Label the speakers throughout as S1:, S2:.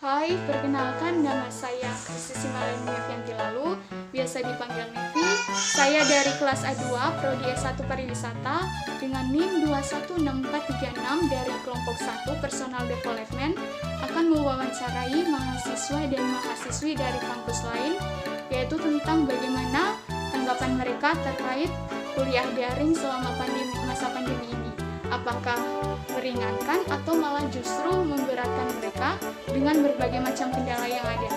S1: Hai, perkenalkan nama saya Kristi Simaleni Nevianti Lalu, biasa dipanggil Nevi. Saya dari kelas A2, Prodi S1 Pariwisata, dengan NIM 216436 dari kelompok 1 Personal Development, akan mewawancarai mahasiswa dan mahasiswi dari kampus lain, yaitu tentang bagaimana tanggapan mereka terkait kuliah daring selama masa pandemi ini. Apakah meringankan atau malah justru memberatkan mereka dengan berbagai macam kendala yang ada.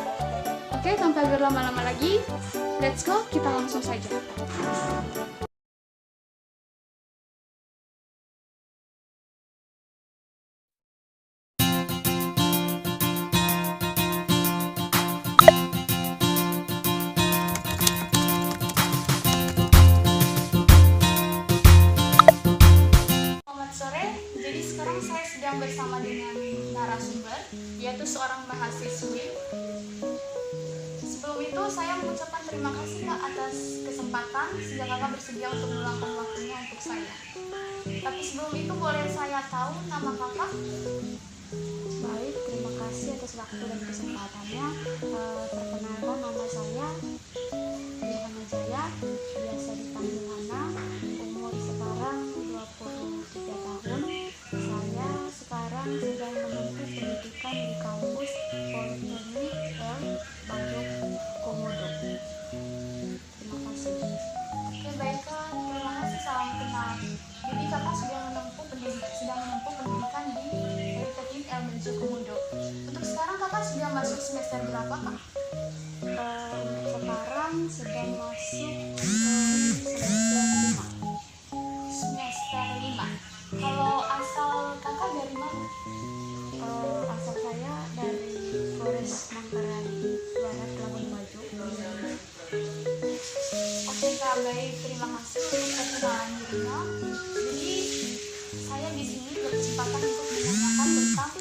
S1: Oke, tanpa berlama-lama lagi, let's go, kita langsung saja. Selamat sore, jadi sekarang saya sedang bersama dengan narasumber, yaitu seorang mahasiswi. Sebelum itu, saya mengucapkan terima kasih Kak atas kesempatan sehingga Kakak bersedia untuk meluangkan waktunya untuk saya. Tapi sebelum itu, boleh saya tahu nama Kakak?
S2: Baik, terima kasih atas waktu dan kesempatannya. Perkenalkan, nama saya Yohana Jaya, biasa dipanggil Hana. Umur sekarang 23 tahun. Saya sekarang sedang menempuh pendidikan di kampus Politeknik Bandung Komodo. Terima kasih.
S1: Oke, baik Kak, terima kasih, salam kenal. Jadi Kakak sedang menempuh pendidikan di Politeknik LBJ Komodo. Untuk sekarang Kakak sudah masuk semester berapa Kak?
S2: Sekarang sedang masuk semester 5.
S1: Semester 5. Kalau asal Kakak dari mana?
S2: Asal saya dari Flores Manggarai Barat, Labuan Bajo.
S1: Oke Kak, baik, terima kasih untuk perkenalan dirinya. Jadi saya di sini berkesempatan untuk menanyakan tentang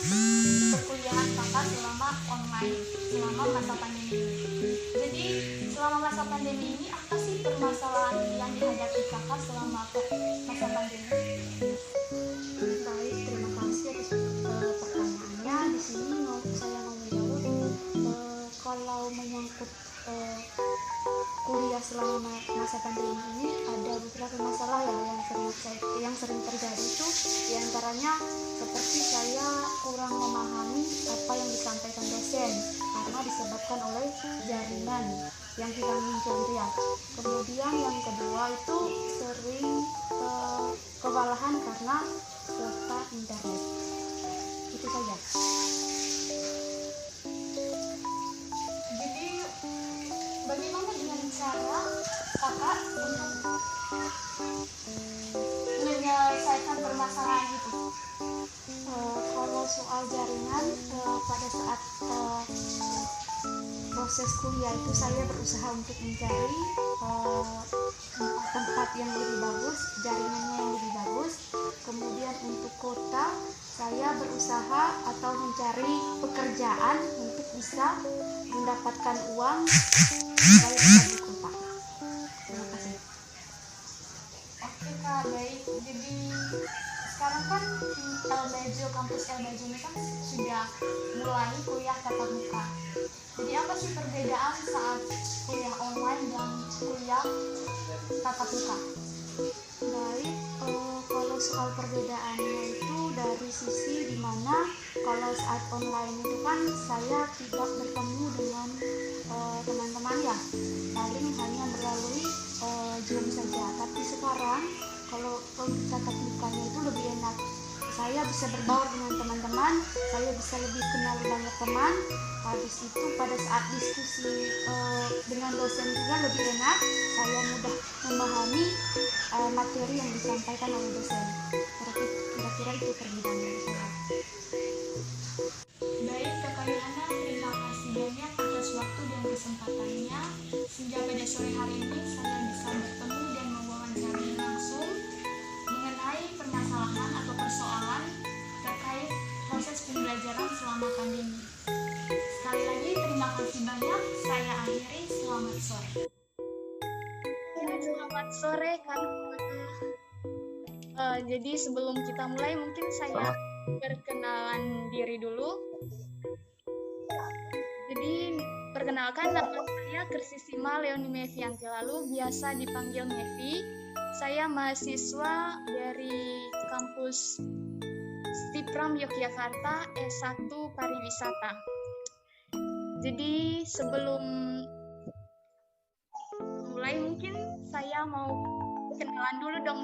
S1: perkuliahan Kakak selama online, selama masa pandemi ini. Jadi selama masa pandemi ini apa sih permasalahan yang dihadapi Kakak selama masa pandemi?
S2: Baik, terima kasih atas pertanyaannya. Di sini saya mau menjawab kalau menyangkut kuliah selama masa pandemi ini ada beberapa masalah yang sering terjadi itu diantaranya seperti saya kurang memahami apa yang disampaikan dosen karena disebabkan oleh jaringan yang tidak muncul itu ya. Kemudian yang kedua itu sering kewalahan karena kuota internet. Itu saja.
S1: Jadi bagaimana dengan cara Kakak untuk menyelesaikan permasalahan itu?
S2: Kalau soal jaringan pada saat proses kuliah itu saya berusaha untuk mencari tempat yang lebih bagus, jaringannya yang lebih bagus. Kemudian untuk kota saya berusaha atau mencari pekerjaan untuk bisa mendapatkan uang supaya bisa di kota. Terima kasih.
S1: Oke Kak, baik. Jadi sekarang kan kampus LBJ ini kan sudah mulai kuliah tatap muka. Jadi apa sih perbedaan saat kuliah online dan kuliah tatap muka?
S2: Baik, kalau soal perbedaannya itu dari sisi dimana kalau saat online itu kan saya tidak bertemu dengan teman-teman ya, paling hanya melalui Zoom saja. Tapi sekarang kalau tatap mukanya itu lebih enak, saya bisa berbaur dengan teman-teman, saya bisa lebih kenal banyak teman. Habis itu pada saat diskusi dengan dosen juga lebih enak, saya mudah memahami materi yang disampaikan oleh dosen. Kira-kira itu perbedaan dari saya.
S1: Baik Kakak Yohana, terima kasih banyak atas waktu dan kesempatannya sehingga pada sore hari ini saya bisa bertemu dan mewawancarai langsung mengenai permasalahan atau persoalan terkait proses pembelajaran selama pandemi. Sekali lagi terima kasih banyak, saya akhiri, selamat sore. Selamat sore Kak. Jadi sebelum kita mulai mungkin saya perkenalan diri dulu. Perkenalkan, nama saya Kersisima Leoni Mevianti, lalu biasa dipanggil Mevi. Saya mahasiswa dari kampus Stipram Yogyakarta S1 Pariwisata. Jadi sebelum mulai mungkin saya mau kenalan dulu dong.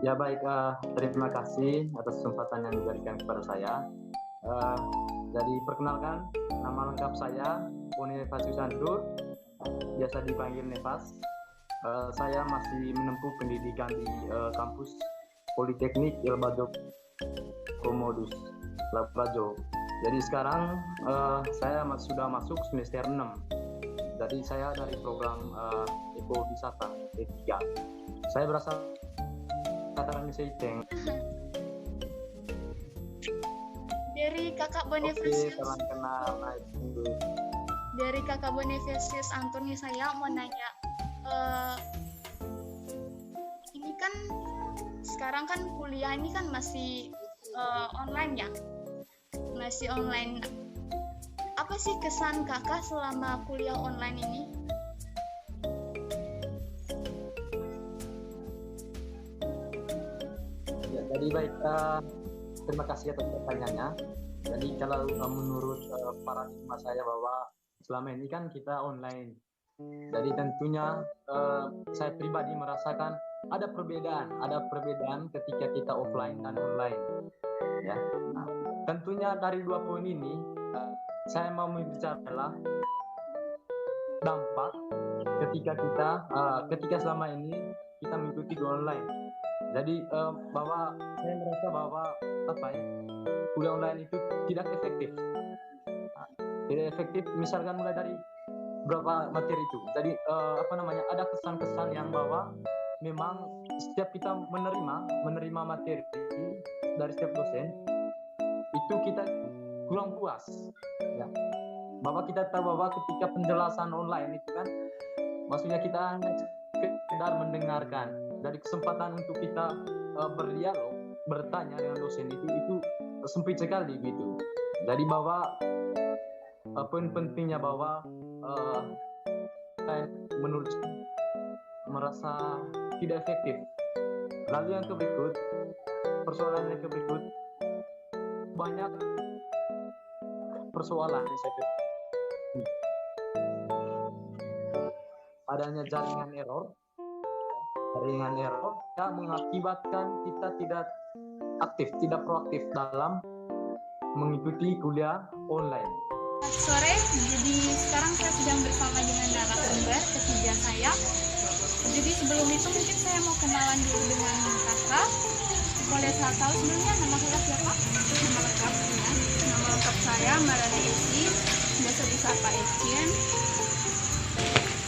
S3: Ya baik, terima kasih atas kesempatan yang diberikan kepada saya. Jadi perkenalkan, nama lengkap saya Bonifasius Susandur, biasa dipanggil Nevas. Saya masih menempuh pendidikan di kampus Politeknik Ilbado Komodus Labrajo. Jadi sekarang saya sudah masuk semester 6. Jadi saya dari program Ekowisata E3. Saya berasal Kataran Seiteng.
S1: Dari Kakak Bonifasius.
S3: Oke, salam kenal.
S1: Dari Kakak Bonifasius Antoni saya mau nanya. Ini kan sekarang kan kuliah ini kan masih online ya, masih online. Apa sih kesan kakak selama kuliah online ini?
S3: Ya, jadi baik, terima kasih atas pertanyaannya. Jadi kalau menurut paradigma saya bahwa selama ini kan kita online. Jadi tentunya saya pribadi merasakan ada perbedaan ketika kita offline dan online. Ya, tentunya dari dua poin ini saya mau berbicara adalah dampak ketika selama ini kita mengikuti online. Jadi bahwa saya merasa bahwa kuliah online itu tidak efektif. Tidak efektif, misalkan mulai dari berapa materi itu. Jadi ada kesan-kesan yang bahwa memang setiap kita menerima materi dari setiap dosen itu kita kurang puas, ya. Bahwa kita tahu bahwa ketika penjelasan online itu kan maksudnya kita hanya sekedar mendengarkan. Dari kesempatan untuk kita berdialog, bertanya dengan dosen itu sempit sekali gitu. Jadi bahwa poin pentingnya bahwa menurut merasa tidak efektif. Lalu yang berikut, persoalan yang berikut, banyak persoalan yang saya adanya jaringan error yang mengakibatkan kita tidak proaktif dalam mengikuti kuliah online.
S1: Sore, jadi sekarang saya sedang bersama dengan narasumber ketiga saya. Jadi sebelum itu mungkin saya mau kenalan dulu dengan kakak. Boleh saya tahu sebelumnya nama kakak siapa? Nama lengkap ya. Nama lengkap saya Marani Eci, biasa disapa Ecin.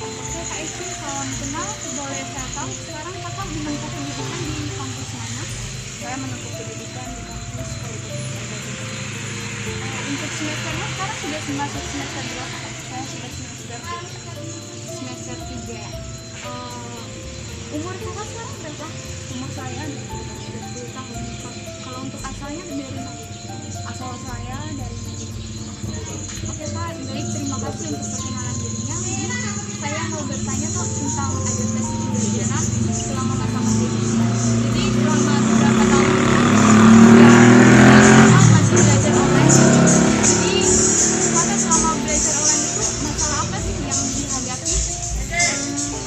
S1: Oke Kak Ecin, salam kenal. Boleh saya tahu sekarang kakak menempuh pendidikan di kampus mana? Saya menempuh pendidikan di kampus Politeknik Ilbado. Untuk semesternya sekarang sudah masuk semester berapa? Saya sudah semester 3 ya. Umur kakak sekarang berapa? Umur saya 20 tahun. Kalau untuk asalnya dari mana? Asal saya dari Madinah. Oke Kak, baik, terima kasih untuk perkenalan dirinya. Saya mau bertanya Kak tentang adaptasi pembelajaran selama masa pandemi. Jadi selama beberapa tahun masih belajar online. Jadi kakak selama belajar online itu masalah apa sih yang dihadapi?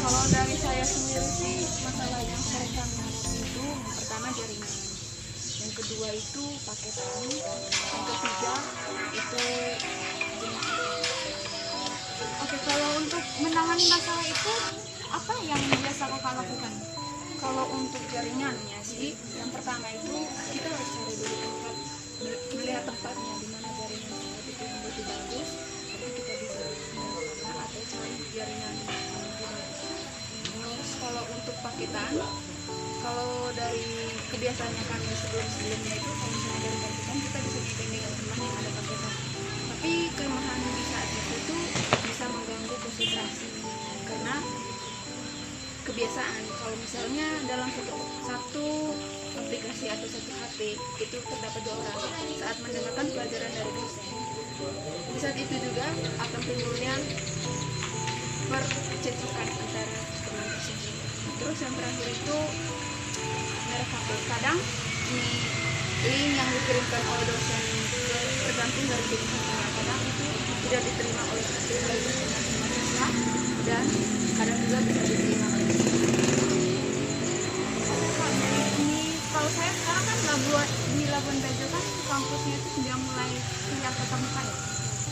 S1: Kalau dari saya sendiri sih masalah yang sering kami hadapi itu pertama jaringan, yang kedua itu paketan, yang ketiga itu Oke, kalau untuk menangani masalah itu apa yang biasa kakak lakukan? Kalau untuk jaringannya sih, yang pertama itu kita harus cari dulu tempat, melihat tempatnya di mana jaringan tempat itu yang lebih bagus, tapi kita bisa menggunakan atau cari jaringan yang lebih bagus. Terus kalau untuk paketan, kalau dari kebiasaannya kami sebelumnya itu kalau misalnya dari paketan kita bisa meeting dengan teman yang ada paketan. Tapi kelemahan di saat itu bisa mengganggu konsentrasi karena kebiasaan. Kalau misalnya dalam satu aplikasi atau satu HP itu terdapat 2 orang saat mendengarkan pelajaran dari dosen,
S4: saat itu juga akan timbulnya percekcokan antara teman tersebut. Terus yang terakhir itu merek HP. Kadang di link yang dikirimkan oleh dosen tergantung dari jurusan, kadang itu tidak diterima oleh mahasiswa dan kadang juga bisa diterima oleh
S1: Ini kalau saya sekarang kan di Labuan Bajo kan kampusnya itu sudah mulai kuliah tatap muka ya.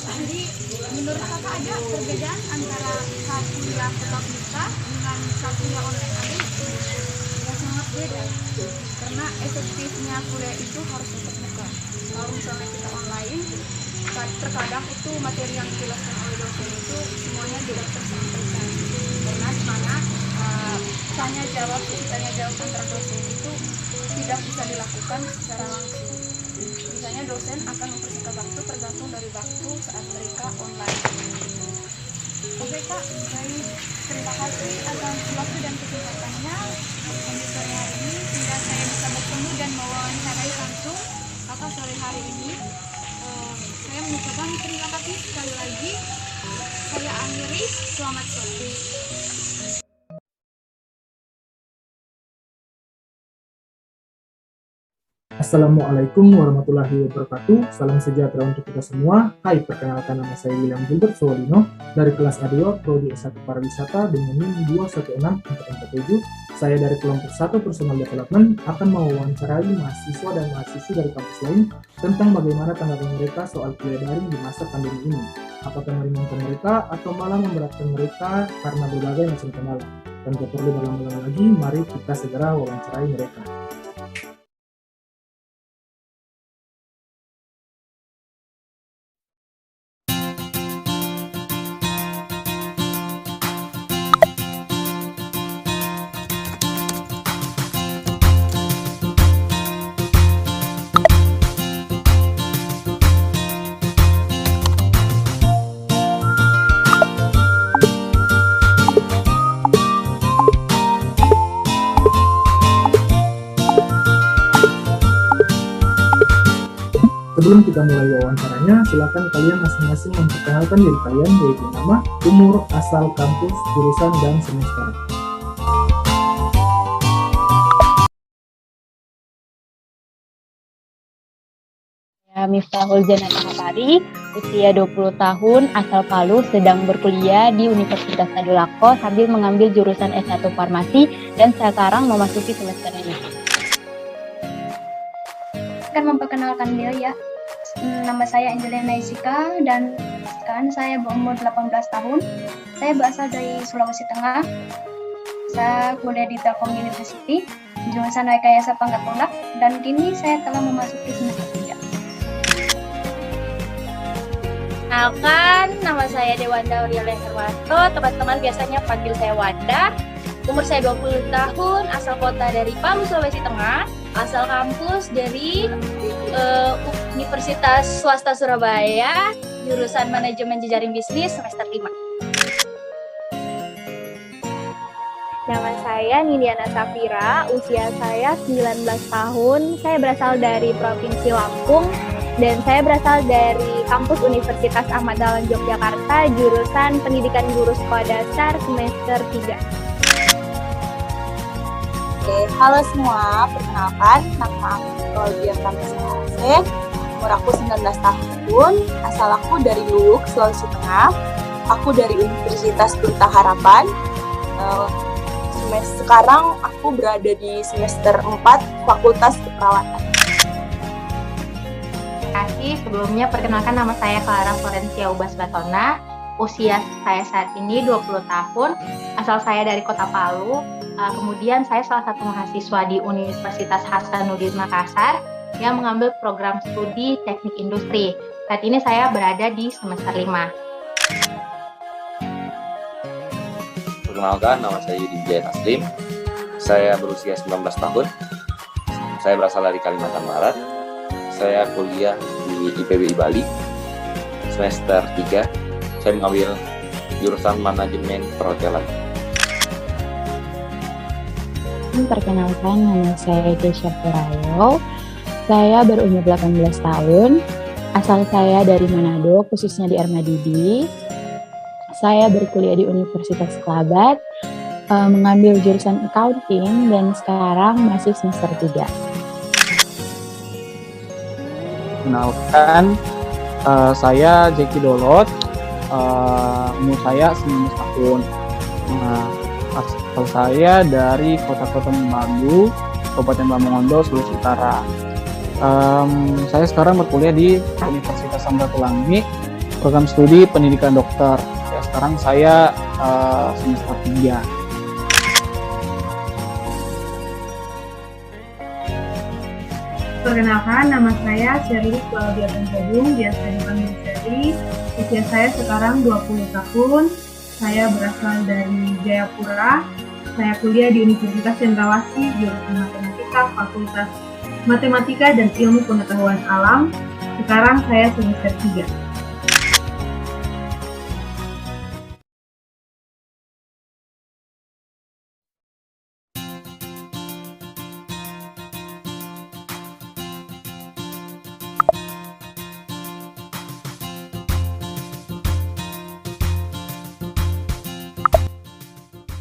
S1: Jadi menurut kakak ada perbedaan antara saat kuliah tatap muka dengan saat kuliah online? Ada ya sangat beda karena efektifnya kuliah itu harus tatap muka. Kalau misalnya kita online, terkadang itu materi yang dijelaskan oleh dosen itu semuanya tidak tersampaikan karena di mana tanya jawab antara dosen itu tidak bisa dilakukan secara langsung. Biasanya dosen akan mempersingkat waktu tergantung dari waktu saat mereka online. Oke Kak, baik, terima kasih atas waktu dan kesempatannya untuk sore hari ini sehingga saya bisa bertemu dan mewawancarai langsung Kakak sore hari ini. Saya mengucapkan terima kasih sekali lagi. Saya akhiri, selamat sore.
S5: Assalamualaikum warahmatullahi wabarakatuh. Salam sejahtera untuk kita semua. Hai, perkenalkan nama saya William Gilbert Sowalino dari kelas A2 Prodi S1 Pariwisata dengan NIM 2164447. Saya dari kelompok 1 Personal Development akan mewawancarai mahasiswa dan mahasiswi dari kampus lain tentang bagaimana tanggapan mereka soal kuliah daring di masa pandemi ini. Apakah meringankan mereka atau malah memberatkan mereka karena berbagai macam kendala. Tanpa perlu berlama-lama lagi, mari kita segera wawancarai mereka. Sebelum kita mulai wawancaranya, silakan kalian masing-masing memperkenalkan diri kalian, yaitu nama, umur, asal, kampus, jurusan, dan semester.
S6: Saya Miftahul Janata Hatari, usia 20 tahun, asal Palu, sedang berkuliah di Universitas Tadulako sambil mengambil jurusan S1 Farmasi dan sekarang memasuki semester 5.
S7: Akan memperkenalkan diri ya. Nama saya Angelina Isika dan sekarang saya berumur 18 tahun. Saya berasal dari Sulawesi Tengah. Saya kuliah di Telkom University, jurusan Rekayasa Pangkat Tolak, dan kini saya telah memasuki semester 3.
S6: Kenalkan, nama saya Dewanda Auriela Herwanto, teman-teman biasanya panggil saya Wanda. Umur saya 20 tahun, asal kota dari Palu, Sulawesi Tengah, asal kampus dari Universitas Swasta Surabaya, jurusan Manajemen Jejaring Bisnis semester 5.
S8: Nama saya Niniana Safira, usia saya 19 tahun, saya berasal dari Provinsi Lampung, dan saya berasal dari kampus Universitas Ahmad Dahlan Yogyakarta, jurusan Pendidikan Guru Sekolah Dasar semester 3.
S9: Oke, halo semua, perkenalkan, nama aku Claudia Prameswara, umur aku 19 tahun, asal aku dari Luwuk, Sulawesi Tengah, aku dari Universitas Pelita Harapan. Sekarang aku berada di semester 4, Fakultas Keperawatan.
S6: Terima kasih, sebelumnya perkenalkan nama saya Clara Florencia Ubas Batona, usia saya saat ini 20 tahun, asal saya dari Kota Palu. Kemudian saya salah satu mahasiswa di Universitas Hasanuddin Makassar yang mengambil program studi teknik industri. Saat ini saya berada di semester 5.
S10: Perkenalkan, nama saya Yudi Wijaya Taslim. Saya berusia 19 tahun. Saya berasal dari Kalimantan Barat. Saya kuliah di IPB Bali semester 3. Saya mengambil jurusan Manajemen Perhotelan.
S6: Perkenalkan, nama saya Keisha Purayo. Saya berumur 18 tahun.
S11: Asal saya dari Manado, khususnya di Ermadidi. Saya berkuliah di Universitas Kelabat, mengambil jurusan accounting dan sekarang masih semester 3.
S12: Kenalkan, saya Jeki Dolot, umur saya 19 tahun. Asal saya dari Kota Bambu, Kabupaten Bangmongondo, Sulawesi Utara. Saya sekarang berkuliah di Universitas Samratulangi, program studi pendidikan dokter. Sekarang saya semester 3.
S13: Perkenalkan, nama saya Sherly Claudia Tanjung, biasa dipanggil Sherly. Usia saya sekarang 20 tahun. Saya berasal dari Jayapura. Saya kuliah di Universitas Cendrawasih, jurusan Matematika, Fakultas Matematika dan Ilmu Pengetahuan Alam. Sekarang saya semester 3.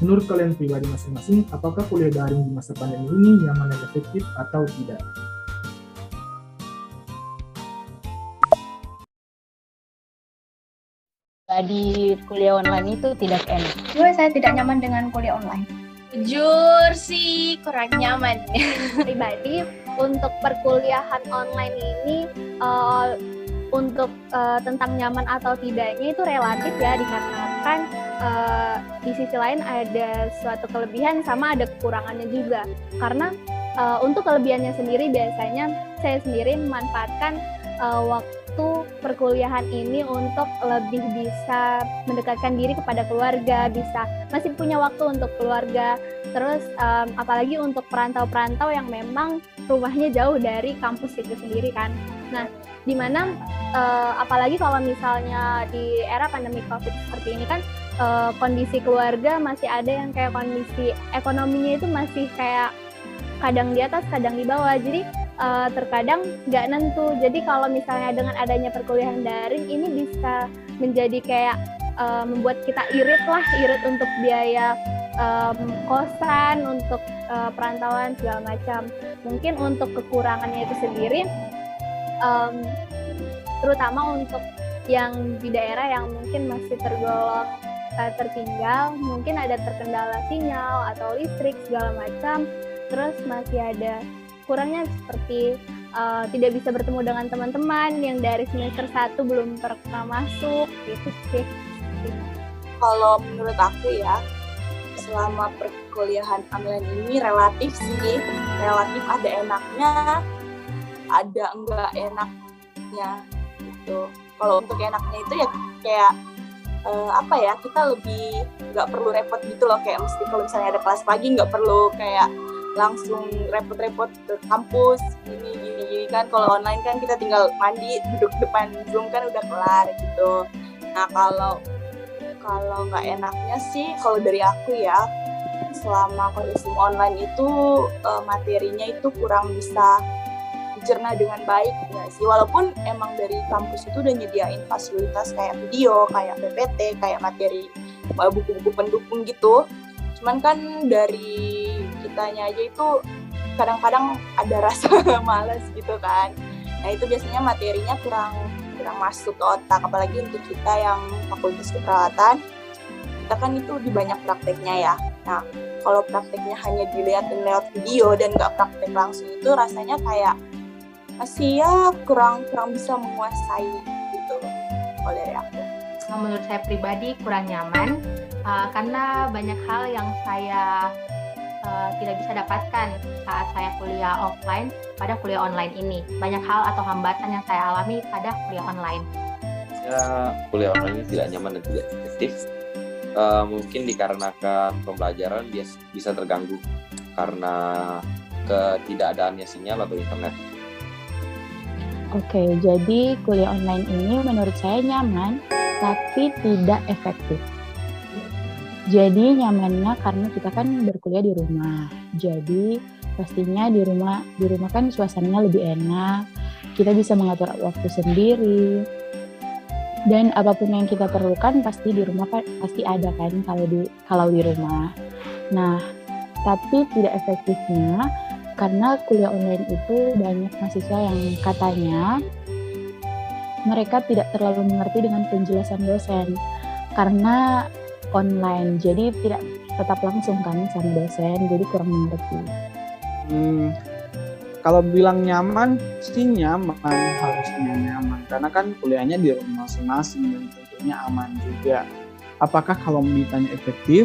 S5: Menurut kalian pribadi masing-masing, apakah kuliah daring di masa pandemi ini nyaman dan efektif atau tidak?
S11: Di kuliah online itu tidak enak.
S7: Saya tidak nyaman dengan kuliah online.
S8: Jujur sih kurang nyaman. Pribadi untuk perkuliahan online ini untuk tentang nyaman atau tidaknya itu relatif ya, dikarenakan di sisi lain ada suatu kelebihan sama ada kekurangannya juga. Karena untuk kelebihannya sendiri biasanya saya sendiri memanfaatkan waktu perkuliahan ini untuk lebih bisa mendekatkan diri kepada keluarga, masih punya waktu untuk keluarga. Terus apalagi untuk perantau-perantau yang memang rumahnya jauh dari kampus itu sendiri kan. Nah, dimana apalagi kalau misalnya di era pandemi COVID seperti ini kan, kondisi keluarga masih ada yang kayak kondisi ekonominya itu masih kayak kadang di atas, kadang di bawah. Jadi terkadang nggak nentu. Jadi kalau misalnya dengan adanya perkuliahan daring ini bisa menjadi kayak membuat kita irit untuk biaya kosan, untuk perantauan segala macam. Mungkin untuk kekurangannya itu sendiri, terutama untuk yang di daerah yang mungkin masih tergolong tertinggal, mungkin ada terkendala sinyal atau listrik segala macam. Terus masih ada kurangnya seperti tidak bisa bertemu dengan teman-teman yang dari semester 1 belum pernah masuk gitu sih.
S9: Kalau menurut aku ya, selama perkuliahan online ini relatif ada enaknya, ada enggak enaknya gitu. Kalau untuk enaknya itu ya kayak kita lebih nggak perlu repot gitu loh, kayak mesti kalau misalnya ada kelas pagi nggak perlu kayak langsung repot-repot ke kampus gini kan. Kalau online kan kita tinggal mandi, duduk depan Zoom kan udah kelar gitu. Nah kalau nggak enaknya sih kalau dari aku ya, selama kondisi online itu materinya itu kurang bisa dicerna dengan baik ya sih. Walaupun emang dari kampus itu udah nyediain fasilitas kayak video, kayak PPT, kayak materi buku-buku pendukung gitu. Cuman kan dari kitanya aja itu kadang-kadang ada rasa malas gitu kan. Nah itu biasanya materinya kurang masuk ke otak, apalagi untuk kita yang fakultas keperawatan, kita kan itu di banyak prakteknya ya. Nah kalau prakteknya hanya dilihatin lewat video dan nggak praktek langsung, itu rasanya kayak masih ya kurang bisa menguasai gitu kalau dari aku.
S6: Menurut saya pribadi kurang nyaman karena banyak hal yang saya tidak bisa dapatkan saat saya kuliah offline pada kuliah online ini. Banyak hal atau hambatan yang saya alami pada kuliah online.
S10: Ya, kuliah online ini tidak nyaman dan tidak efektif. Mungkin dikarenakan pembelajaran bisa terganggu karena ketidakadaannya sinyal atau internet.
S11: Oke, jadi kuliah online ini menurut saya nyaman, tapi tidak efektif. Jadi nyamannya karena kita kan berkuliah di rumah. Jadi pastinya di rumah kan suasananya lebih enak. kita bisa mengatur waktu sendiri, dan apapun yang kita perlukan pasti di rumah pasti ada kan kalau di rumah. Nah, tapi tidak efektifnya karena kuliah online itu banyak mahasiswa yang katanya mereka tidak terlalu mengerti dengan penjelasan dosen karena online, jadi tidak tetap langsung kan sama dosen, jadi kurang mengerti.
S12: Kalau bilang nyaman, sih nyaman, harusnya nyaman. Karena kan kuliahnya di rumah masing-masing dan tentunya aman juga. Apakah kalau ditanya efektif,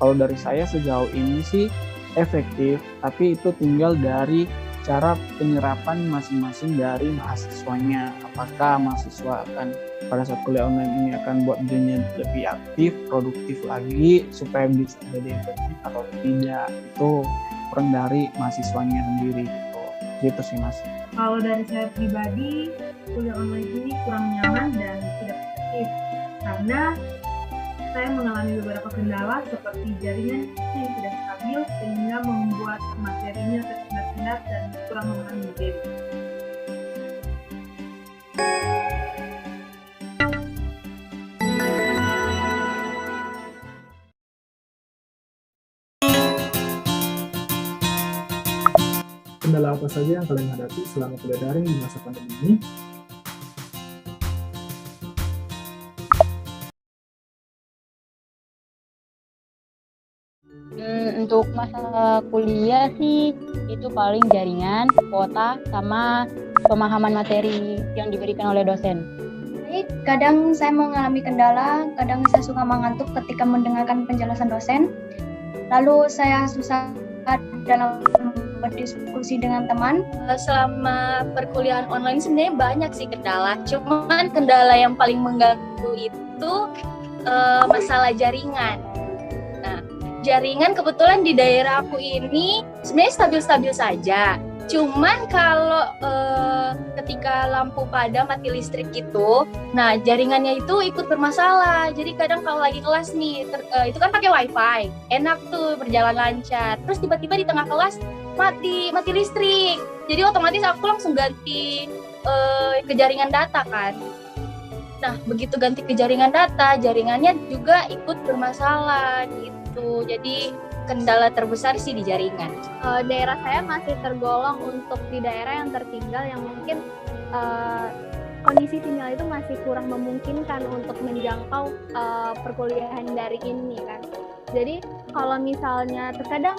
S12: kalau dari saya sejauh ini sih efektif, tapi itu tinggal dari cara penyerapan masing-masing dari mahasiswanya. Apakah mahasiswa akan pada saat kuliah online ini akan buat dirinya lebih aktif, produktif lagi, supaya bisa jadi efektif atau tidak, itu kurang dari mahasiswanya sendiri gitu sih Mas.
S13: Kalau dari saya pribadi, kuliah online ini kurang nyaman dan tidak efektif karena saya mengalami beberapa kendala seperti jaringan yang tidak stabil sehingga membuat materinya tersendat-sendat dan kurang memahami materi.
S5: Kendala apa saja yang kalian hadapi selama kuliah daring di masa pandemi ini?
S11: Untuk masalah kuliah sih itu paling jaringan, kuota, sama pemahaman materi yang diberikan oleh dosen.
S7: Kadang saya mengalami kendala, kadang saya suka mengantuk ketika mendengarkan penjelasan dosen. Lalu saya susah dalam berdiskusi dengan teman.
S14: Selama perkuliahan online sebenarnya banyak sih kendala. Cuman kendala yang paling mengganggu itu masalah jaringan. Nah, jaringan kebetulan di daerah aku ini sebenarnya stabil-stabil saja. Cuman kalau ketika lampu padam, mati listrik gitu, nah jaringannya itu ikut bermasalah. Jadi kadang kalau lagi kelas nih, itu kan pakai wifi, enak tuh berjalan lancar. Terus tiba-tiba di tengah kelas mati listrik. Jadi otomatis aku langsung ganti ke jaringan data kan. Nah begitu ganti ke jaringan data, jaringannya juga ikut bermasalah gitu. Jadi kendala terbesar sih di jaringan.
S8: Daerah saya masih tergolong untuk di daerah yang tertinggal yang mungkin kondisi sinyal itu masih kurang memungkinkan untuk menjangkau perkuliahan daring ini kan. Jadi kalau misalnya terkadang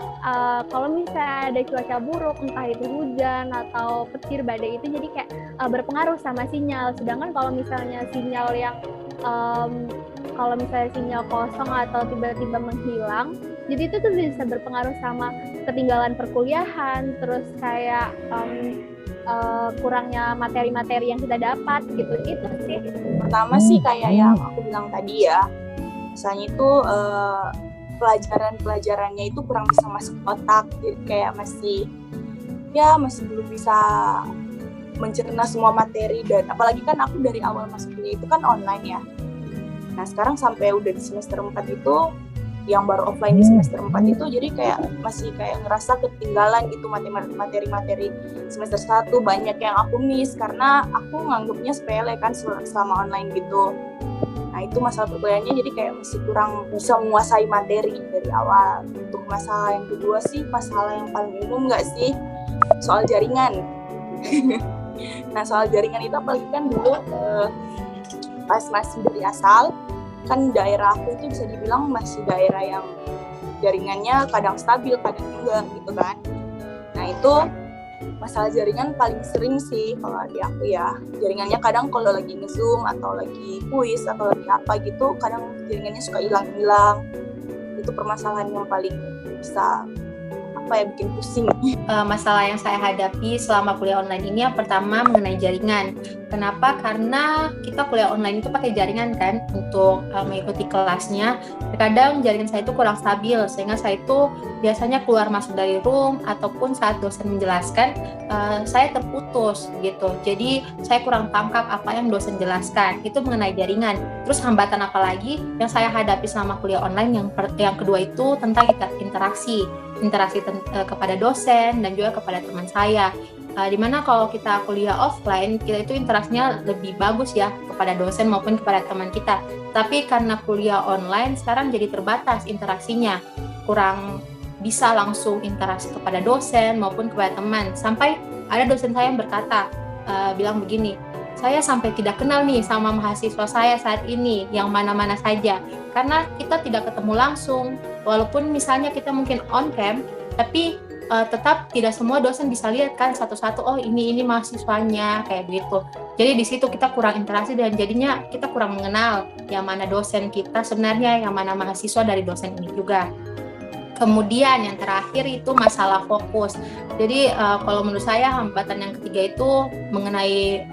S8: kalau misalnya ada cuaca buruk, entah itu hujan atau petir, badai, itu jadi kayak berpengaruh sama sinyal. Sedangkan kalau misalnya sinyal yang kalau misalnya sinyal kosong atau tiba-tiba menghilang, jadi itu tuh bisa berpengaruh sama ketinggalan perkuliahan, terus kayak kurangnya materi-materi yang kita dapat gitu. Itu sih.
S9: Pertama sih kayak yang aku bilang tadi ya, misalnya itu pelajarannya itu kurang bisa masuk otak, jadi kayak masih belum bisa mencerna semua materi. Dan apalagi kan aku dari awal masuknya itu kan online ya. Nah sekarang sampai udah di semester 4 itu, yang baru offline di semester 4 itu, jadi kayak masih kayak ngerasa ketinggalan gitu materi-materi semester 1, banyak yang aku miss karena aku nganggapnya sepele kan selama online gitu. Nah itu masalah perkuliahannya, jadi kayak masih kurang bisa menguasai materi dari awal. Untuk masalah yang kedua sih, masalah yang paling umum nggak sih, soal jaringan. Nah soal jaringan itu apalagi kan dulu pas masih dari asal, kan daerah aku itu bisa dibilang masih daerah yang jaringannya kadang stabil, kadang enggak gitu kan. Nah itu masalah jaringan paling sering sih kalau di aku ya. Jaringannya kadang kalau lagi nge-zoom atau lagi kuis atau lagi apa gitu, kadang jaringannya suka hilang-hilang. Itu permasalahan yang paling bisa bikin pusing.
S6: Masalah yang saya hadapi selama kuliah online ini yang pertama mengenai jaringan. Kenapa? Karena kita kuliah online itu pakai jaringan kan untuk mengikuti kelasnya. Terkadang jaringan saya itu kurang stabil sehingga saya itu biasanya keluar masuk dari room ataupun saat dosen menjelaskan saya terputus gitu. Jadi saya kurang tangkap apa yang dosen jelaskan. Itu mengenai jaringan. Terus hambatan apa lagi yang saya hadapi selama kuliah online yang kedua itu tentang interaksi kepada dosen dan juga kepada teman saya. Dimana kalau kita kuliah offline, kita itu interaksinya lebih bagus ya kepada dosen maupun kepada teman kita. Tapi karena kuliah online sekarang jadi terbatas interaksinya, kurang bisa langsung interaksi kepada dosen maupun kepada teman. Sampai ada dosen saya yang berkata, bilang begini, saya sampai tidak kenal nih sama mahasiswa saya saat ini, yang mana-mana saja. Karena kita tidak ketemu langsung, walaupun misalnya kita mungkin on cam, tapi tetap tidak semua dosen bisa lihat kan satu-satu, oh ini mahasiswanya, kayak gitu. Jadi di situ kita kurang interaksi dan jadinya kita kurang mengenal yang mana dosen kita sebenarnya, yang mana mahasiswa dari dosen ini juga. Kemudian yang terakhir itu masalah fokus. Jadi kalau menurut saya hambatan yang ketiga itu mengenai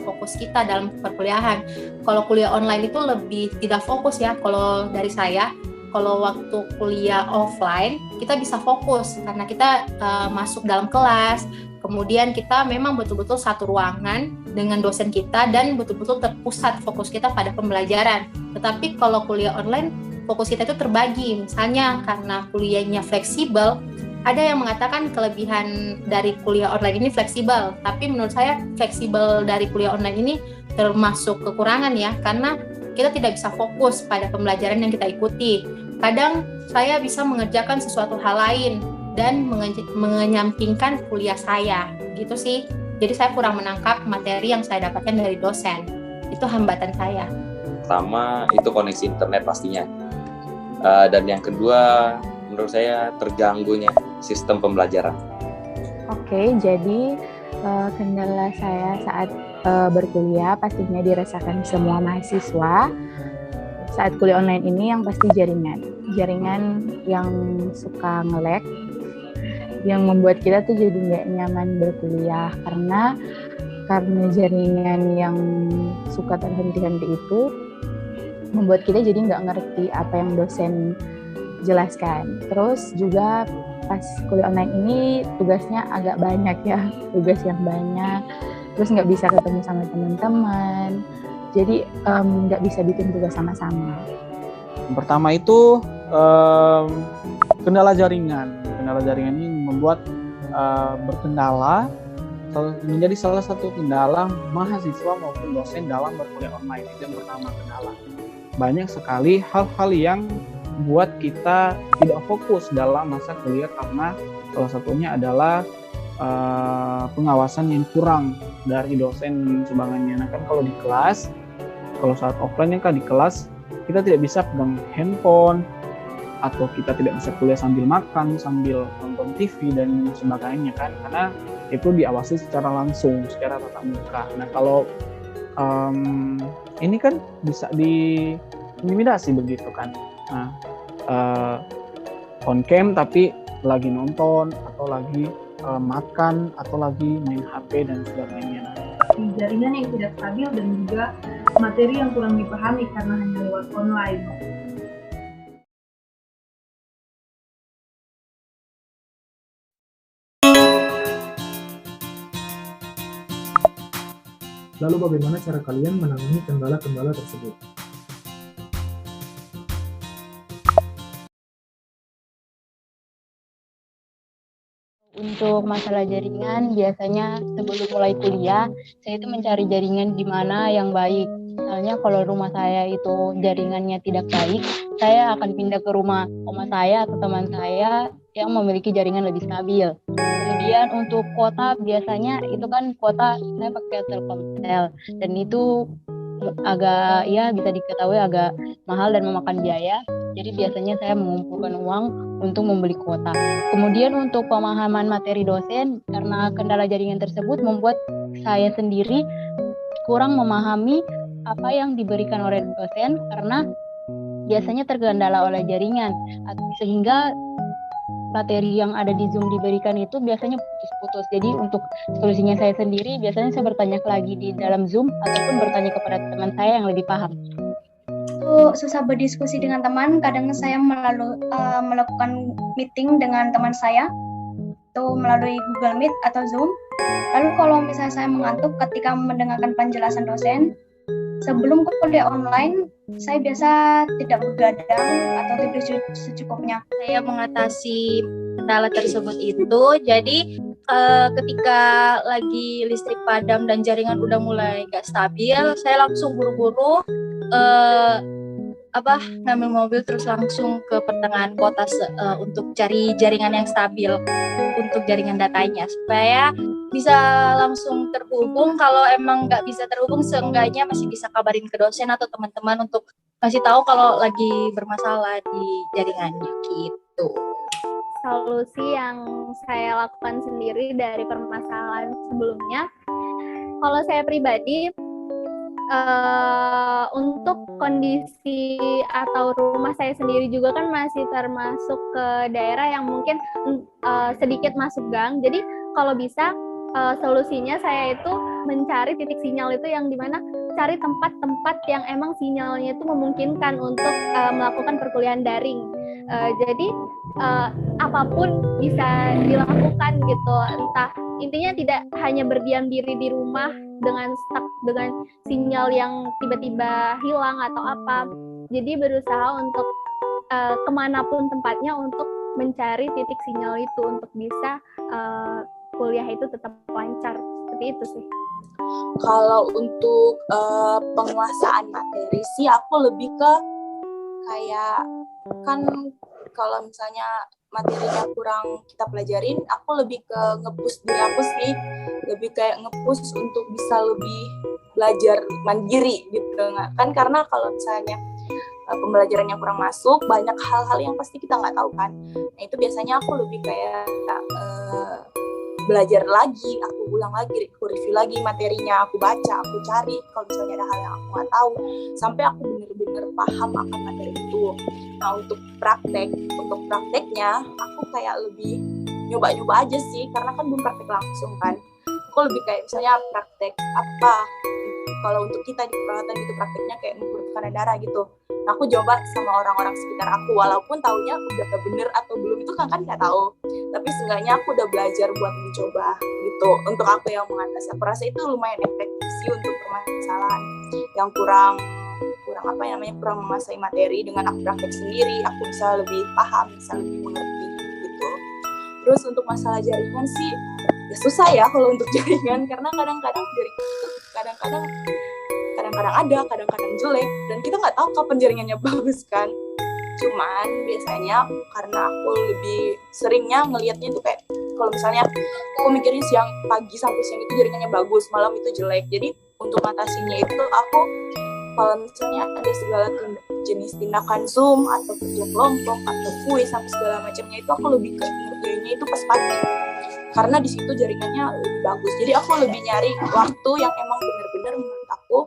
S6: fokus kita dalam perkuliahan. Kalau kuliah online itu lebih tidak fokus ya kalau dari saya. Kalau waktu kuliah offline kita bisa fokus karena kita masuk dalam kelas, kemudian kita memang betul-betul satu ruangan dengan dosen kita dan betul-betul terpusat fokus kita pada pembelajaran. Tetapi kalau kuliah online fokus kita itu terbagi, misalnya karena kuliahnya fleksibel. Ada yang mengatakan kelebihan dari kuliah online ini fleksibel, tapi menurut saya fleksibel dari kuliah online ini termasuk kekurangan ya, karena kita tidak bisa fokus pada pembelajaran yang kita ikuti. Kadang saya bisa mengerjakan sesuatu hal lain dan menyampingkan kuliah saya, gitu sih. Jadi saya kurang menangkap materi yang saya dapatkan dari dosen. Itu hambatan saya.
S10: Pertama itu koneksi internet pastinya. Dan yang kedua menurut saya terganggunya sistem pembelajaran.
S11: Oke, jadi kendala saya saat berkuliah pastinya dirasakan semua mahasiswa saat kuliah online ini yang pasti jaringan yang suka nge-lag, yang membuat kita tuh jadi nggak nyaman berkuliah karena jaringan yang suka terhenti-henti itu membuat kita jadi nggak ngerti apa yang dosen jelaskan. Terus juga pas kuliah online ini tugasnya agak banyak ya, tugas yang banyak. Terus nggak bisa ketemu sama teman-teman, jadi nggak bisa bikin tugas sama-sama.
S12: Yang pertama itu kendala jaringan. Kendala jaringan ini membuat berkendala, menjadi salah satu kendala mahasiswa maupun dosen dalam berkuliah online. Itu yang pertama, kendala. Banyak sekali hal-hal yang buat kita tidak fokus dalam masa kuliah karena salah satunya adalah pengawasan yang kurang dari dosen sebagainya. Nah kan kalau di kelas, kalau saat offline kan di kelas kita tidak bisa pegang handphone atau kita tidak bisa kuliah sambil makan, sambil nonton TV dan sebagainya kan, karena itu diawasi secara langsung, secara tatap muka. Nah kalau ini kan bisa diintimidasi begitu kan. Nah on cam tapi lagi nonton atau lagi makan atau lagi main HP dan sebagainya.
S13: Jaringan yang tidak stabil dan juga materi yang kurang dipahami karena hanya lewat online.
S5: Lalu bagaimana cara kalian menangani kendala-kendala tersebut?
S11: Untuk masalah jaringan, biasanya sebelum mulai kuliah, saya itu mencari jaringan di mana yang baik. Misalnya kalau rumah saya itu jaringannya tidak baik, saya akan pindah ke rumah oma saya atau teman saya yang memiliki jaringan lebih stabil. Kemudian untuk kuota, biasanya itu kan kuota saya pakai Telkomsel, dan itu agak, ya bisa diketahui agak mahal dan memakan biaya. Jadi biasanya saya mengumpulkan uang untuk membeli kuota. Kemudian untuk pemahaman materi dosen, karena kendala jaringan tersebut membuat saya sendiri kurang memahami apa yang diberikan oleh dosen karena biasanya terkendala oleh jaringan, sehingga materi yang ada di Zoom diberikan itu biasanya putus-putus. Jadi untuk solusinya saya sendiri, biasanya saya bertanya lagi di dalam Zoom ataupun bertanya kepada teman saya yang lebih paham.
S7: Susah berdiskusi dengan teman, kadang saya melakukan meeting dengan teman saya itu melalui Google Meet atau Zoom. Lalu kalau misalnya saya mengantuk ketika mendengarkan penjelasan dosen, sebelum kuliah online saya biasa tidak begadang atau tidur secukupnya.
S14: Saya mengatasi kendala tersebut itu, jadi ketika lagi listrik padam dan jaringan udah mulai gak stabil, saya langsung buru-buru ngambil mobil terus langsung ke pertengahan kota untuk cari jaringan yang stabil untuk jaringan datanya supaya bisa langsung terhubung. Kalau emang nggak bisa terhubung, seenggaknya masih bisa kabarin ke dosen atau teman-teman untuk kasih tahu kalau lagi bermasalah di jaringannya gitu.
S8: Solusi yang saya lakukan sendiri dari permasalahan sebelumnya, kalau saya pribadi untuk kondisi atau rumah saya sendiri juga kan masih termasuk ke daerah yang mungkin sedikit masuk gang. Jadi kalau bisa solusinya saya itu mencari titik sinyal itu yang dimana cari tempat-tempat yang emang sinyalnya itu memungkinkan untuk melakukan perkuliahan daring. Jadi apapun bisa dilakukan gitu, entah intinya tidak hanya berdiam diri di rumah dengan stuck dengan sinyal yang tiba-tiba hilang atau apa. Jadi berusaha untuk kemanapun tempatnya untuk mencari titik sinyal itu untuk bisa kuliah itu tetap lancar. Seperti itu sih.
S9: Kalau untuk penguasaan materi sih aku lebih ke kayak kan kalau misalnya materinya kurang kita pelajarin, aku lebih ke nge-push diri aku sih, lebih kayak nge-push untuk bisa lebih belajar mandiri gitu kan, karena kalau misalnya pembelajaran yang kurang masuk, banyak hal-hal yang pasti kita nggak tahu kan. Nah itu biasanya aku lebih kayak belajar lagi, aku ulang lagi, aku review lagi materinya, aku baca, aku cari kalau misalnya ada hal yang aku nggak tahu, sampai aku benar-benar paham akan materi itu. Nah untuk prakteknya, aku kayak lebih nyoba-nyoba aja sih, karena kan belum praktek langsung kan. Aku lebih kayak misalnya praktek apa, kalau untuk kita di perawatan gitu prakteknya kayak mengukur tekanan darah gitu. Nah aku coba sama orang-orang sekitar aku, walaupun taunya udah bener atau belum itu kan nggak tahu, tapi seenggaknya aku udah belajar buat mencoba gitu. Untuk aku yang mengatasi, aku rasa itu lumayan efektif sih untuk permasalahan yang kurang menguasai materi. Dengan aku praktek sendiri, aku bisa lebih paham, bisa lebih mengerti gitu. Terus untuk masalah jaringan sih ya susah ya kalau untuk jaringan, karena kadang-kadang jaringan itu kadang-kadang ada, kadang-kadang jelek, dan kita nggak tahu kapan jaringannya bagus kan. Cuman biasanya karena aku lebih seringnya ngelihatnya itu kayak kalau misalnya aku mikirnya pagi sampai siang itu jaringannya bagus, malam itu jelek. Jadi untuk atasinya itu aku kalau misalnya ada segala jenis tindakan Zoom atau kerja kelompok atau kuis sampai segala macamnya, itu aku lebih ke ngerjainnya itu pas pagi, karena di situ jaringannya lebih bagus. Jadi aku lebih nyari waktu yang emang benar-benar menurut aku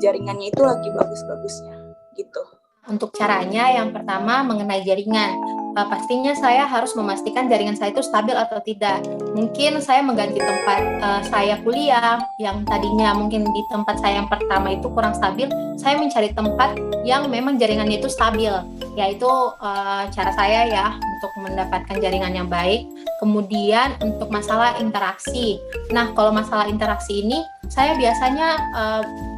S9: jaringannya itu lagi bagus-bagusnya gitu.
S6: Untuk caranya, yang pertama mengenai jaringan. Pastinya saya harus memastikan jaringan saya itu stabil atau tidak. Mungkin saya mengganti tempat saya kuliah, yang tadinya mungkin di tempat saya yang pertama itu kurang stabil, saya mencari tempat yang memang jaringannya itu stabil. Yaitu cara saya ya untuk mendapatkan jaringan yang baik. Kemudian untuk masalah interaksi. Nah, kalau masalah interaksi ini, saya biasanya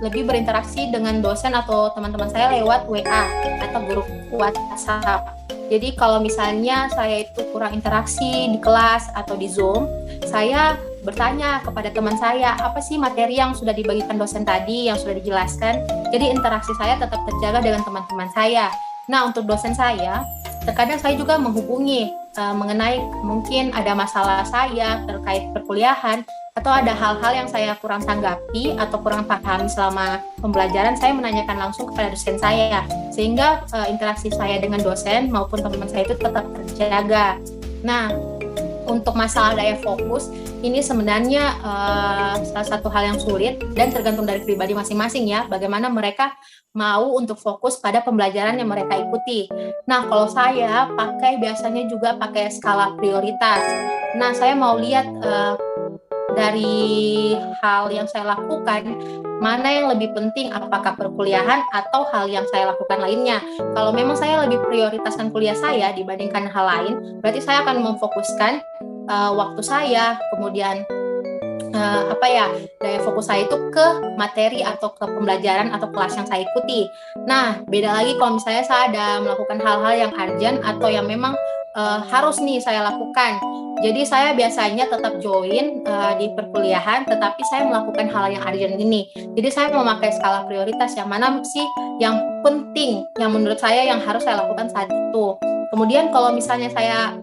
S6: lebih berinteraksi dengan dosen atau teman-teman saya lewat WA atau grup WhatsApp. Jadi kalau misalnya saya itu kurang interaksi di kelas atau di Zoom, saya bertanya kepada teman saya, apa sih materi yang sudah dibagikan dosen tadi, yang sudah dijelaskan. Jadi interaksi saya tetap terjaga dengan teman-teman saya. Nah, untuk dosen saya, terkadang saya juga menghubungi mengenai mungkin ada masalah saya terkait perkuliahan, atau ada hal-hal yang saya kurang tanggapi atau kurang pahami selama pembelajaran, saya menanyakan langsung kepada dosen saya, sehingga interaksi saya dengan dosen maupun teman-teman saya itu tetap terjaga. Nah, untuk masalah daya fokus, ini sebenarnya salah satu hal yang sulit dan tergantung dari pribadi masing-masing ya, bagaimana mereka mau untuk fokus pada pembelajaran yang mereka ikuti. Nah, kalau saya biasanya juga pakai skala prioritas. Nah, saya mau lihat dari hal yang saya lakukan, mana yang lebih penting, apakah perkuliahan atau hal yang saya lakukan lainnya. Kalau memang saya lebih prioritaskan kuliah saya dibandingkan hal lain, berarti saya akan memfokuskan waktu saya, kemudian daya fokus saya itu ke materi atau ke pembelajaran atau kelas yang saya ikuti. Nah, beda lagi kalau misalnya saya ada melakukan hal-hal yang urgent atau yang memang harus nih saya lakukan. Jadi saya biasanya tetap join di perkuliahan, tetapi saya melakukan hal yang urgent ini. Jadi saya memakai skala prioritas yang mana sih yang penting, yang menurut saya yang harus saya lakukan saat itu. Kemudian kalau misalnya saya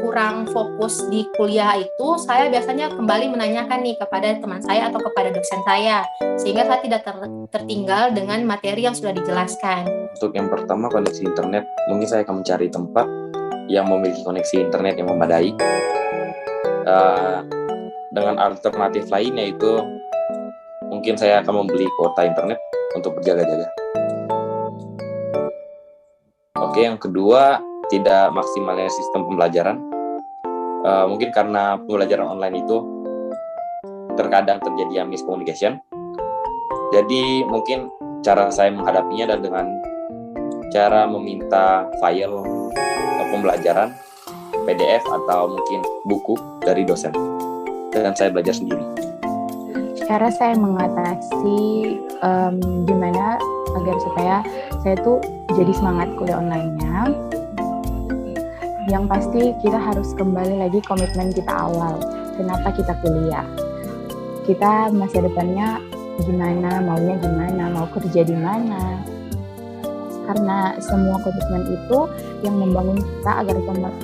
S6: kurang fokus di kuliah itu, saya biasanya kembali menanyakan nih kepada teman saya atau kepada dosen saya, sehingga saya tidak tertinggal dengan materi yang sudah dijelaskan.
S10: Untuk yang pertama, koneksi internet, mungkin saya akan mencari tempat yang memiliki koneksi internet yang memadai. Dengan alternatif lainnya itu mungkin saya akan membeli kuota internet untuk berjaga-jaga. Oke, yang kedua, tidak maksimalnya sistem pembelajaran. Mungkin karena pembelajaran online itu terkadang terjadi miscommunication. Jadi mungkin cara saya menghadapinya adalah dengan cara meminta file pembelajaran PDF atau mungkin buku dari dosen, dan saya belajar sendiri.
S11: Cara saya mengatasi gimana agar supaya saya tuh jadi semangat kuliah online-nya. Yang pasti kita harus kembali lagi komitmen kita awal. Kenapa kita kuliah? Kita masa depannya gimana, maunya gimana, mau kerja di mana. Karena semua komitmen itu yang membangun kita agar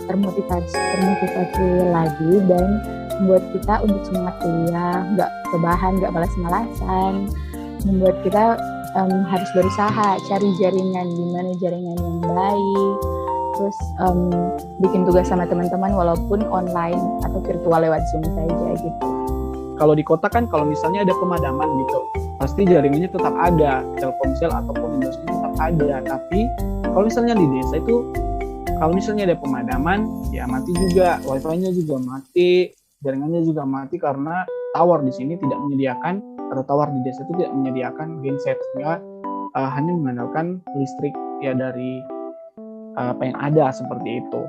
S11: termotivasi lagi dan membuat kita untuk semangat kuliah, nggak kebahan, nggak malas-malasan, membuat kita harus berusaha cari jaringan, gimana jaringan yang baik, terus bikin tugas sama teman-teman walaupun online atau virtual lewat Zoom saja gitu.
S12: Kalau di kota kan kalau misalnya ada pemadaman gitu, pasti jaringannya tetap ada, Telkomsel ataupun Indosat tetap ada. Tapi kalau misalnya di desa itu, kalau misalnya ada pemadaman, ya mati juga, wifi-nya juga mati, jaringannya juga mati karena tower di sini tidak menyediakan, atau tower di desa itu tidak menyediakan genset, sehingga hanya mengandalkan listrik ya dari apa yang ada seperti itu.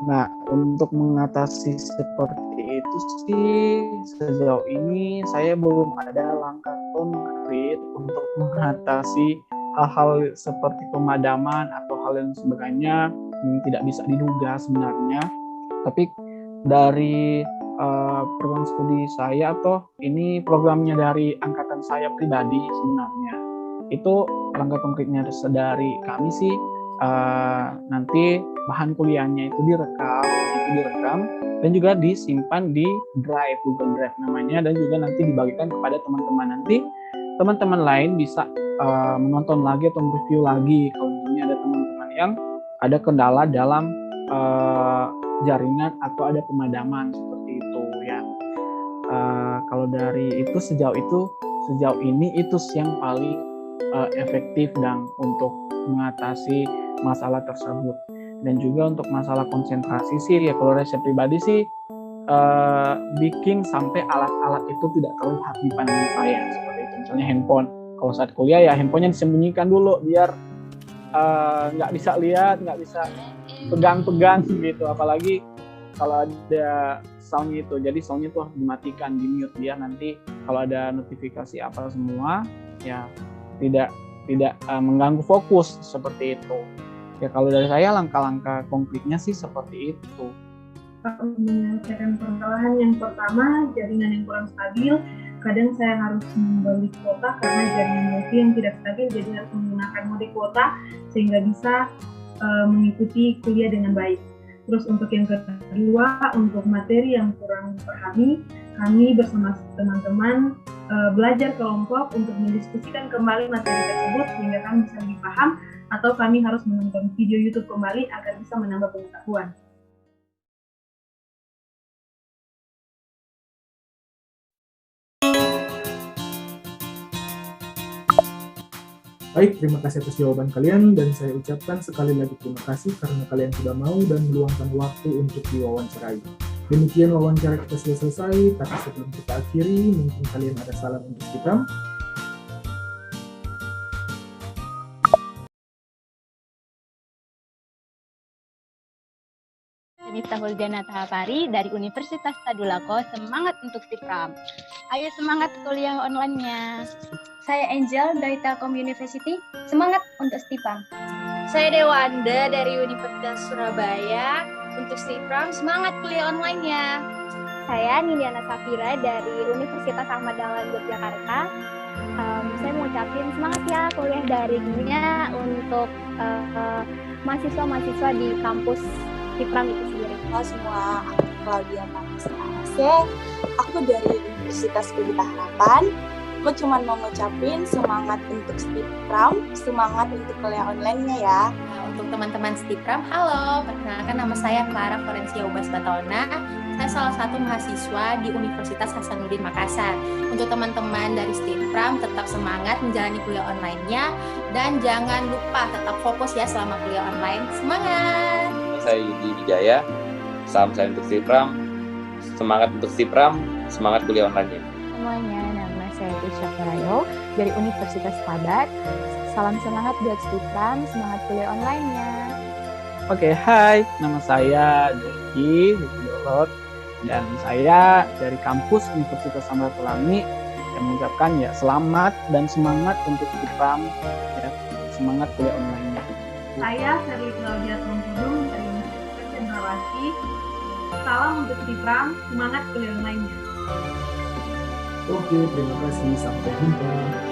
S12: Nah, untuk mengatasi seperti itu sih sejauh ini saya belum ada langkah konkret untuk mengatasi hal-hal seperti pemadaman atau hal yang sebagainya yang tidak bisa diduga sebenarnya. Tapi dari program studi saya atau ini programnya dari angkatan saya pribadi sebenarnya, itu langkah konkretnya dari kami sih nanti bahan kuliahnya itu direkam dan juga disimpan di Drive, Google Drive namanya, dan juga nanti dibagikan kepada teman-teman. Nanti teman-teman lain bisa menonton lagi atau mereview lagi kalau misalnya ada teman-teman yang ada kendala dalam jaringan atau ada pemadaman seperti itu ya. Kalau dari itu sejauh ini itu yang paling efektif dan untuk mengatasi masalah tersebut. Dan juga untuk masalah konsentrasi sih ya, kalau saya pribadi sih bikin sampai alat-alat itu tidak terlihat di pandangan saya, seperti itu misalnya handphone. Kalau saat kuliah ya handphonenya disembunyikan dulu biar nggak bisa lihat, nggak bisa pegang-pegang gitu, apalagi kalau ada soundnya itu. Jadi soundnya tuh dimatikan, di mute biar nanti kalau ada notifikasi apa semua ya tidak mengganggu fokus seperti itu. Ya kalau dari saya langkah-langkah konkretnya sih seperti itu.
S13: Untuk menyelesaikan permasalahan yang pertama, jaringan yang kurang stabil. Kadang saya harus membeli kuota karena jaringan wifi yang tidak stabil, jadi harus menggunakan mode kuota sehingga bisa mengikuti kuliah dengan baik. Terus untuk yang kedua, untuk materi yang kurang dipahami, kami bersama teman-teman belajar kelompok untuk mendiskusikan kembali materi tersebut sehingga kami bisa lebih paham, atau kami harus menonton video YouTube kembali agar bisa menambah pengetahuan.
S5: Baik, terima kasih atas jawaban kalian, dan saya ucapkan sekali lagi terima kasih karena kalian sudah mau dan meluangkan waktu untuk diwawancarai. Demikian wawancara kita sudah selesai, tapi sebelum kita akhiri, mungkin kalian ada salam untuk kita.
S15: Miftahul Jannah Tahapari dari Universitas Tadulako, semangat untuk Stikram. Ayo semangat kuliah online-nya.
S7: Saya Angel dari Telkom University, semangat untuk Stipam.
S14: Saya Dewanda dari Universitas Surabaya. Untuk Stipram, semangat kuliah online-nya.
S8: Saya Niniana Safira dari Universitas Ahmad Dahlan Yogyakarta. Saya mau ucapin semangat ya kuliah daringnya untuk mahasiswa-mahasiswa di kampus Stipram itu sendiri.
S9: Halo semua, aku Claudia Manisase. Aku dari Universitas Pelita Harapan. Aku cuma mau ngucapin semangat untuk Stipram, semangat untuk kuliah online-nya ya.
S6: Untuk teman-teman Stipram, halo, perkenalkan nama saya Clara Florencia Ubas Batona. Saya salah satu mahasiswa di Universitas Hasanuddin Makassar. Untuk teman-teman dari Stipram, tetap semangat menjalani kuliah online-nya dan jangan lupa tetap fokus ya selama kuliah online. Semangat!
S10: Saya Yudi Wijaya, salam saya untuk Stipram, semangat untuk Stipram, semangat kuliah online-nya.
S11: Semuanya, nama saya Tisha Prayo dari Universitas Kelabat. Salam semangat buat Stipram, semangat kuliah online-nya.
S12: Oke, hai, nama saya Jeki Dolot dan saya dari kampus Universitas Samratulangi yang mengucapkan ya selamat dan semangat untuk Stipram, ya, semangat kuliah online-nya.
S13: Saya Sherly Claudia Tongkudung dari Universitas Cendrawasih. Salam untuk Stipram, semangat kuliah online-nya.
S5: Oke, terima kasih. Sampai jumpa.